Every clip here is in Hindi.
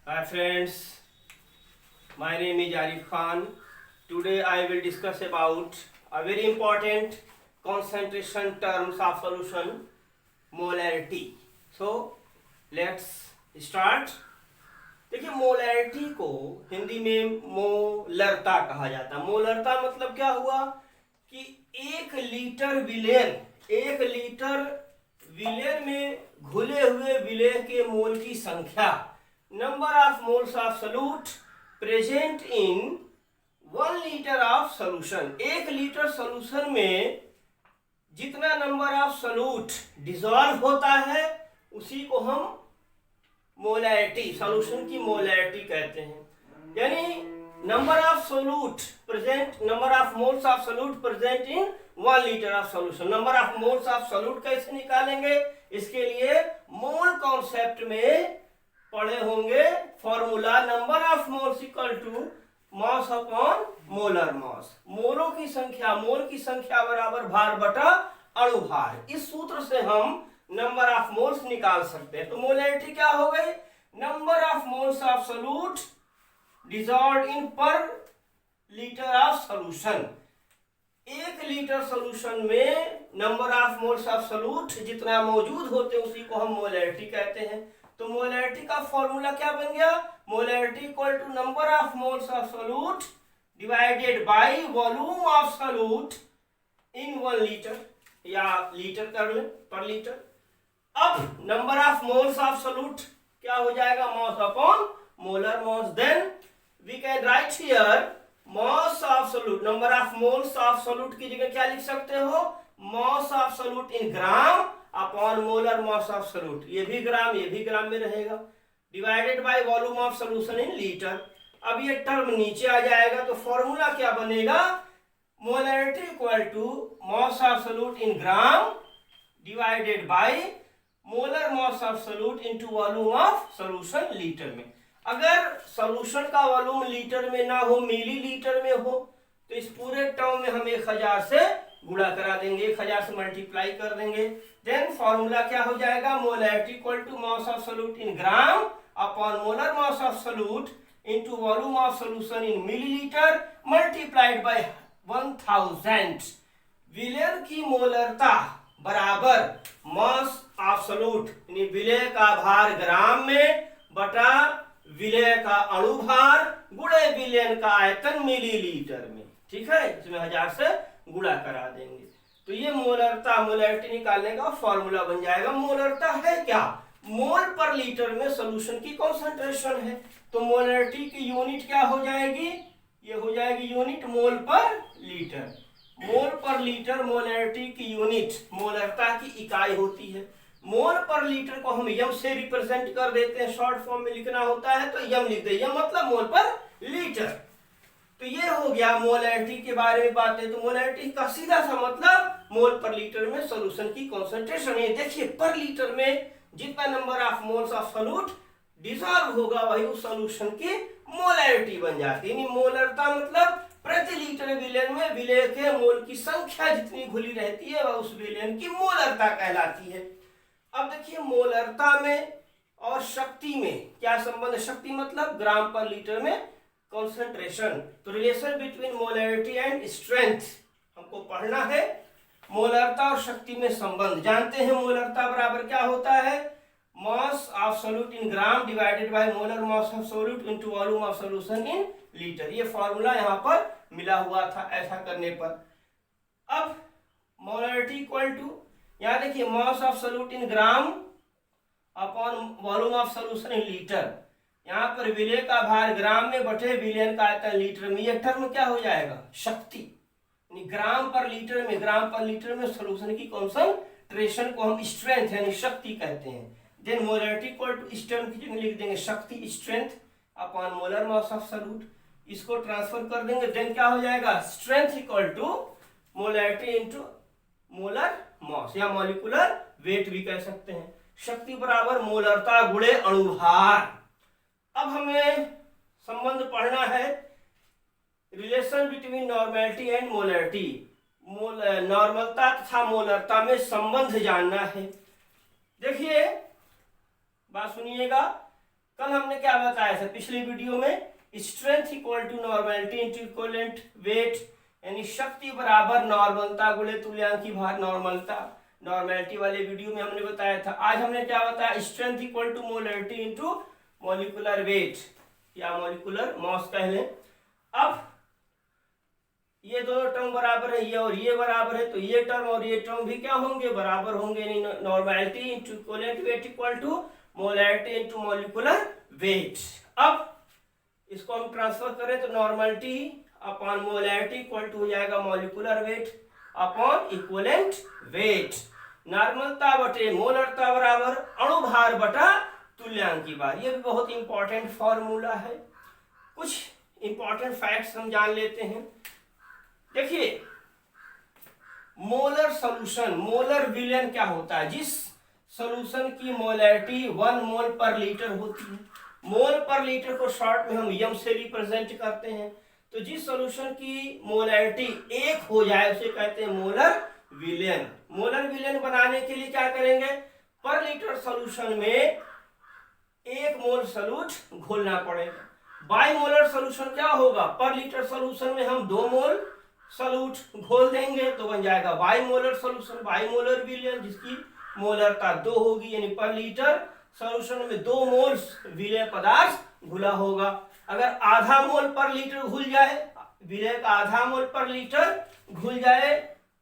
Hi friends, my name is Arif Khan. Today I will discuss about a very important concentration terms of solution, molarity. So let's start. देखिए मोलैरिटी को हिंदी में मोलरता कहा जाता है। मोलरता मतलब क्या हुआ कि एक लीटर विलेय में घुले हुए विलेय के मोल की संख्या, number of moles of solute present in 1 litre of solution. 1 litre solution में जितना नंबर ऑफ सॉल्यूट डिसॉल्व होता है उसी को हम मोलैरिटी, सॉल्यूशन की मोलैरिटी कहते हैं। यानी number of solute present, number of moles of solute present in 1 litre of solution. Number of moles of solute कैसे निकालेंगे? इसके लिए मोल कॉन्सेप्ट में पढ़े होंगे formula, number of moles equal to mass upon molar mass. मोलों की संख्या, मोल की संख्या बराबर भार बटा अणु भार। इस सूत्र से हम नंबर ऑफ मोल्स निकाल सकते हैं। तो मोलैरिटी क्या हो गई? Number of moles of solute dissolved in per litre of solution. 1 litre solution में number of moles of solute जितना मौजूद होते हैं उसी को हम मोलैरिटी कहते हैं। तो मोलैरिटी का फॉर्मूला क्या बन गया? Molarity equal to number of moles of solute divided by volume of solute in 1 litre, या लीटर कर लें पर लीटर। अब number of moles of solute क्या हो जाएगा? Mass upon molar mass. Then we can write here mass of solute, number of moles of solute की जगह क्या लिख सकते हो? Mass of solute in gram upon molar mass of solute. ये भी ग्राम में रहेगा, divided by volume of solution in litre. अब ये टर्म नीचे आ जाएगा तो फॉर्मूला क्या बनेगा? Molarity equal to mass of solute in gram divided by molar mass of solute into volume of solution litre में। अगर सॉल्यूशन का वॉल्यूम लीटर में ना हो, मिलीलीटर में हो, तो इस पूरे टर्म में हम 1000 से गुणा करा देंगे, 1000 से मल्टीप्लाई कर देंगे। देन फॉर्मूला क्या हो जाएगा? Molarity equal to mass of solute in gram upon molar mass of solute into volume of solution in millilitre multiplied by 1000। विलेय की मोलरता बराबर मास ऑफ सोल्यूट, यानी विलेय का भार ग्राम में बटा विलेय का अणु भार गुणे विलेय का आयतन मिलीलीटर में। ठीक है, इसमें 1000 से गुणा करा देंगे तो ये मोलरता, मोलैरिटी निकालने का फॉर्मूला बन जाएगा। मोलरता है क्या? मोल पर लीटर में सॉल्यूशन की कॉन्सेंट्रेशन है। तो मोलैरिटी की यूनिट क्या हो जाएगी? ये हो जाएगी यूनिट मोल पर लीटर। मोल पर लीटर मोलैरिटी की यूनिट, मोलरता की इकाई होती है। मोल पर लीटर को हम यम से रिप्रेजेंट कर देते हैं, शॉर्ट फॉर्म में लिखना होता है तो यम लिख दे, यम मतलब मोल पर लीटर। तो ये हो गया मोलैरिटी के बारे में बातें। तो मोलैरिटी का सीधा सा मतलब मोल पर लीटर में सॉल्यूशन की कॉन्सेंट्रेशन है। देखिए पर लीटर में जितना number of moles of solute dissolve होगा वही उस सॉल्यूशन की मोलैरिटी बन जाती है। मोलरता मतलब प्रति लीटर विलेय में विलेय के मोल की संख्या जितनी घुली रहती है वह उस विलेय की मोलरता कहलाती है। अब देखिए मोलरता में और शक्ति में क्या संबंध? शक्ति मतलब ग्राम पर लीटर में कॉन्सेंट्रेशन। तो relation between molarity and strength हमको पढ़ना है। मोलरता और शक्ति में संबंध जानते हैं। मोलरता बराबर क्या होता है? मास of solute in gram divided by molar mass of solute into volume of solution in litre. ये फॉर्मूला यहाँ पर मिला हुआ था ऐसा करने पर। अब मोलैरिटी इक्वल टू, यहाँ देखिए मास of solute in gram upon volume of solution in litre. यहाँ पर विलेय का भार ग्राम में बटे विलेय का आयतन लीटर में। यह टर्म क्या हो जाएगा? शक्ति। ग्राम पर लीटर में सॉल्यूशन की कॉन्सेंट्रेशन को हम स्ट्रेंथ यानी शक्ति कहते हैं। देन मोलैरिटी इक्वल टू इस टर्म की जगह लिख देंगे शक्ति, strength upon molar mass of solute. इसको ट्रांसफर कर देंगे। देन क्या हो जाएगा? Strength equal to molarity into molar mass या मॉलिक्यूलर वेट भी कह सकते हैं। शक्ति बराबर मोलरता गुणे अणुभार। अब हमें संबंध पढ़ना है relation between normality and molarity. नॉर्मलता तथा मोलरता में संबंध जानना है। देखिए बात सुनिएगा, कल हमने क्या बताया था पिछली वीडियो में, strength equal to normality into equivalent weight, यानी शक्ति बराबर नॉर्मलता गुणे तुल्यांकी भार नॉर्मलता। नॉर्मेलिटी वाले वीडियो में हमने बताया था। आज हमने क्या बताया, strength equal to molarity into molecular weight या मॉलिक्यूलर मास कह लें। अब ये दोनों टर्म बराबर है, ये और ये बराबर है, तो ये टर्म और ये टर्म भी क्या होंगे, बराबर होंगे। Normality into equivalent weight equal to molarity into molecular weight. अब इसको हम ट्रांसफर करें तो normality upon molarity equal to हो जाएगा molecular weight upon equivalent weight. नॉर्मलता बटे मोलरता बराबर अणुभार बटा तुल्यांकी भार। ये भी बहुत इंपॉर्टेंट फॉर्मूला है। कुछ इंपॉर्टेंट फैक्ट्स हम जान लेते हैं। देखिए, मोलर सॉल्यूशन, मोलर विलयन क्या होता है, जिस सॉल्यूशन की मोलरिटी 1 मोल पर लीटर होती है। मोल पर लीटर को शॉर्ट में हम यम से रिप्रेजेंट करते हैं। तो जिस सॉल्यूशन की मोलरिटी 1 हो जाए उसे कहते हैं मोलर विलयन। मोलर विलयन बनाने के लिए क्या करेंगे, पर लीटर सॉल्यूशन में 1 मोल सॉल्यूट घोलना पड़ेगा। बाइमोलर सॉल्यूशन क्या होगा, पर लीटर सॉल्यूशन में हम 2 मोल सॉल्यूट घोल देंगे तो बन जाएगा बाइमोलर सॉल्यूशन, बाइमोलर विलयन, जिसकी मोलरता 2 होगी, यानी पर लीटर सॉल्यूशन में 2 मोल विलय पदार्थ घुला होगा। अगर आधा मोल पर लीटर घुल जाए, विलय का आधा मोल पर लीटर घुल जाए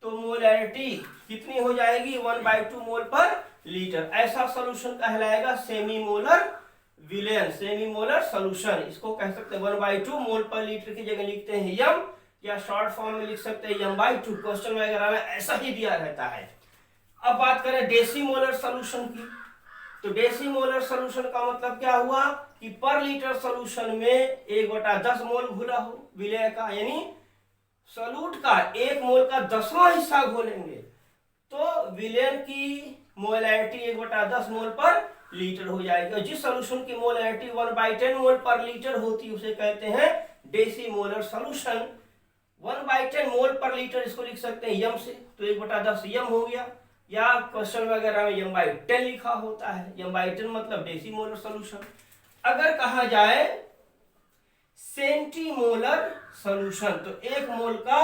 तो मोलरिटी कितनी हो जाएगी, 1/2 मोल पर लीटर। ऐसा सॉल्यूशन कहलाएगा सेमी मोलर विलयन, सेमी मोलर सॉल्यूशन। इसको कह सकते हैं 1/2 मोल पर लीटर की जगह लिखते हैं यम, या शॉर्ट फॉर्म में लिख सकते हैं यम/2। क्वेश्चन वगैरह में ऐसा ही दिया रहता है। अब बात करें डेसीमोलर सॉल्यूशन की, तो डेसीमोलर सॉल्यूशन का मतलब क्या हुआ कि पर लीटर सॉल्यूशन में 1/10 मोल घुला हो विलय का, यानी सॉल्यूट का 1 मोल का 10वां हिस्सा घोलेंगे तो विलयन की मोलरिटी 1/10 मोल पर लीटर हो जाएगी। और जिस सॉल्यूशन की मोलरिटी 1/10 मोल पर लीटर होती है उसे कहते हैं डेसीमोलर सॉल्यूशन। 1/10 मोल पर लीटर इसको लिख सकते हैं यम से, तो 1/10 यम हो गया, या क्वेश्चन वगैरह में यम/10 लिखा होता है। यम/10 मतलब डेसीमोलर सॉल्यूशन। अगर कहा जाए सेंटीमोलर सॉल्यूशन, तो 1 मोल का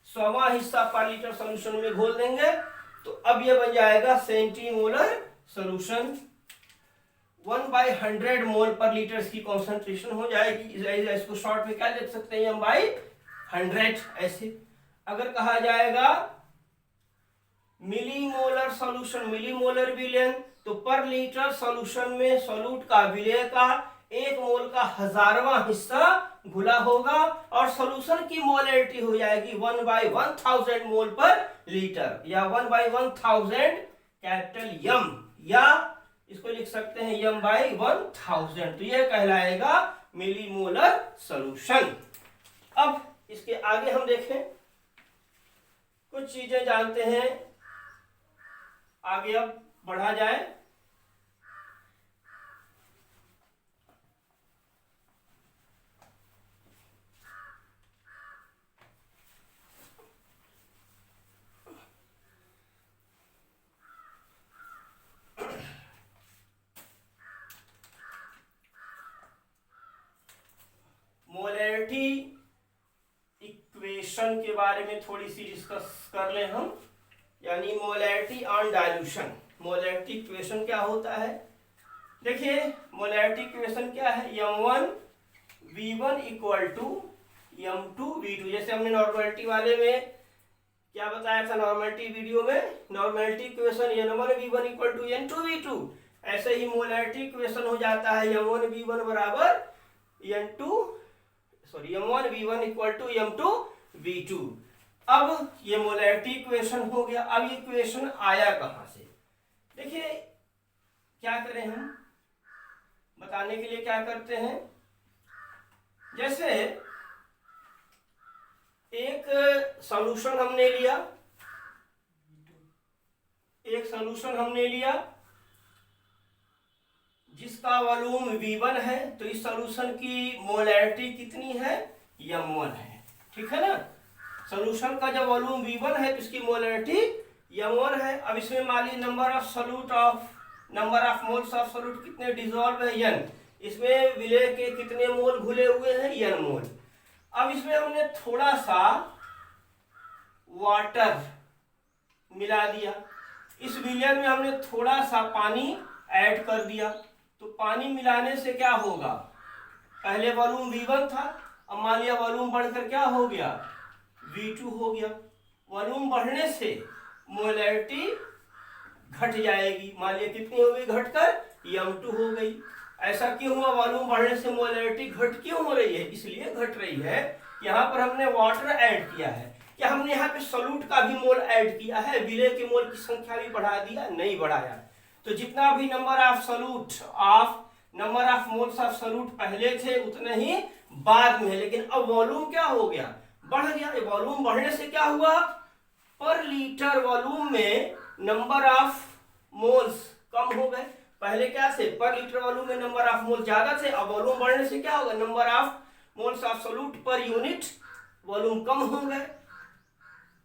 100वां हिस्सा पर लीटर सॉल्यूशन में घोल देंगे तो अब यह बन जाएगा सेंटीमोलर सॉल्यूशन। 1/100 मोल पर लीटर इसकी कॉन्सेंट्रेशन हो जाएगी। इसको शॉर्ट में क्या लिख सकते हैं, m/100 ऐसे। अगर कहा जाएगा मिलीमोलर सॉल्यूशन, मिलीमोलर विलयन, तो पर लीटर सॉल्यूशन में सॉल्यूट का विलय का 1 मोल का 1000वां हिस्सा घुला होगा और सॉल्यूशन की मोलरिटी हो जाएगी 1/1000 मोल पर लीटर, या 1/1000 कैपिटल यम, या इसको लिख सकते हैं यम/1000। तो यह कहलाएगा मिलीमोलर सॉल्यूशन। अब इसके आगे हम देखें, कुछ चीजें जानते हैं, आगे अब बढ़ा जाए। मोलरिटी इक्वेशन के बारे में थोड़ी सी डिस्कस कर लें हम, यानी molarity on dilution. Molarity equation क्या होता है, देखिए मोलरिटी इक्वेशन क्या है, m1v1 इक्वल टू m2v2। जैसे हमने नॉर्मेलिटी वाले में क्या बताया था, नॉर्मेलिटी वीडियो में normality equation n1v1 equal to n2v2, ऐसे ही मोलरिटी इक्वेशन हो जाता है m1v1 बराबर m1v1 इक्वल टू m2v2। अब ये मोलरिटी इक्वेशन हो गया। अब ये इक्वेशन आया कहां से, देखिए क्या करें हम, बताने के लिए क्या करते हैं, जैसे एक सॉल्यूशन हमने लिया, एक सॉल्यूशन हमने लिया जिसका वॉल्यूम V1 है, तो इस सॉल्यूशन की मोलरिटी कितनी है, m1 है, ठीक है ना। सॉल्यूशन का जब वॉल्यूम V1 है तो इसकी मोलरिटी m1 है। अब इसमें मान लीजिए number of moles of solute कितने डिसॉल्व है, n। इसमें विलेय के कितने मोल घुले हुए हैं, n मोल। अब इसमें हमने थोड़ा सा वाटर मिला दिया, इस विलयन में हमने थोड़ा सा पानी ऐड कर दिया। तो पानी मिलाने से क्या होगा, पहले वॉल्यूम V1 था, अब मान लिया वॉल्यूम बढ़कर क्या हो गया, V2 हो गया। वॉल्यूम बढ़ने से मोलैरिटी घट जाएगी, मान लिया कितनी हो गई घटकर, m2 हो गई। ऐसा क्यों हुआ, वॉल्यूम बढ़ने से मोलैरिटी घट क्यों हो रही है, इसलिए घट रही है, यहाँ पर हमने वाटर ऐड किया है। क्या हमने यहाँ पे सॉल्यूट का भी मोल ऐड किया है, विलेय के मोल की संख्या भी बढ़ा दिया, नहीं बढ़ाया। तो जितना भी number of moles of solute पहले थे उतने ही बाद में है, लेकिन अब वॉल्यूम क्या हो गया, बढ़ गया। वॉल्यूम बढ़ने से क्या हुआ, पर लीटर वॉल्यूम में नंबर ऑफ मोल्स कम हो गए। पहले क्या से, पर लीटर वॉल्यूम में नंबर ऑफ मोल ज्यादा थे, अब वॉल्यूम बढ़ने से क्या होगा, number of moles of solute per unit volume कम हो गए।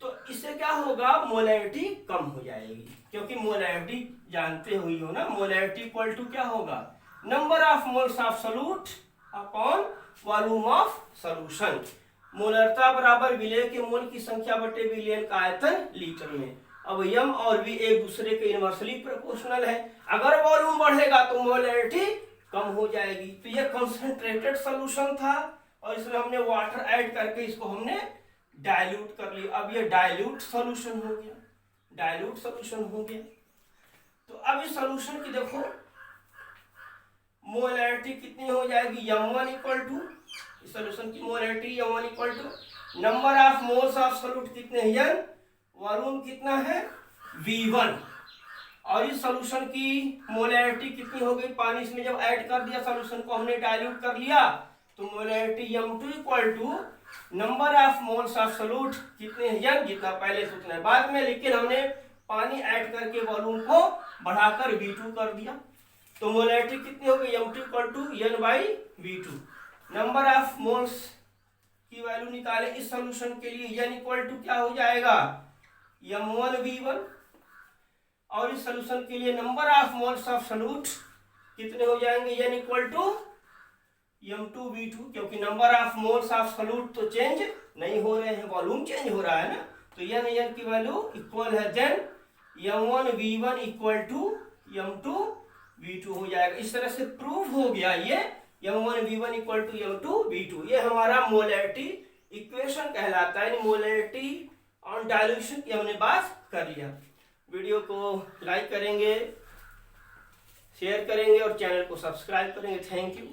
तो इससे क्या होगा, मोलैरिटी कम हो जाएगी, क्योंकि मोलैरिटी जानते हुई हो ना, मोलैरिटी इक्वल टू क्या होगा, number of moles of solute upon volume of solution. मोलरता बराबर विलेय के मोल की संख्या बटे विलयन का आयतन लीटर में। अब m और v एक दूसरे के इनवर्सली प्रोपोर्शनल है, अगर वॉल्यूम बढ़ेगा तो मोलैरिटी कम हो जाएगी। तो ये कंसंट्रेटेड सॉल्यूशन था और इसमें हमने वाटर ऐड करके इसको हमने डाइल्यूट कर लिया। अब ये डाइल्यूट सॉल्यूशन हो गया, डाइल्यूट सॉल्यूशन हो गया। तो अब इस सॉल्यूशन की देखो मोलैरिटी कितनी हो जाएगी, m1 इक्वल टू, इस सॉल्यूशन की molarity m1 equal to number of moles of solute कितने हैं n, वॉल्यूम कितना है V1, और इस सॉल्यूशन की मोलैरिटी कितनी हो गई, पानी इसमें जब ऐड कर दिया, सॉल्यूशन को हमने डाइल्यूट कर लिया, तो molarity m2 equal to number of moles of solute कितने हैं n, जितना पहले से उतना बाद में, लेकिन हमने पानी ऐड करके वॉल्यूम को बढ़ाकर V2 कर दिया। तो मोलैरिटी कितनी हो गई, m2 equal to n by V2। Number of moles की वैल्यू निकाले इस सॉल्यूशन के लिए, n इक्वल टू क्या हो जाएगा, m1 V1, और इस सॉल्यूशन के लिए number of moles of solute कितने हो जाएंगे, n equal to m2 V2, क्योंकि number of moles of solute तो चेंज नहीं हो रहे हैं, वॉल्यूम चेंज हो रहा है ना, तो n की वैल्यू इक्वल है then m1 V1 equal to m2 V2 हो जाएगा। इस तरह से प्रूव हो गया ये m1 V1 equal to m2 V2। ये हमारा मोलैरिटी इक्वेशन कहलाता है, मोलैरिटी ऑन डाइल्यूशन की हमने बात कर लिया। वीडियो को लाइक करेंगे, शेयर करेंगे और चैनल को सब्सक्राइब करेंगे। Thank you.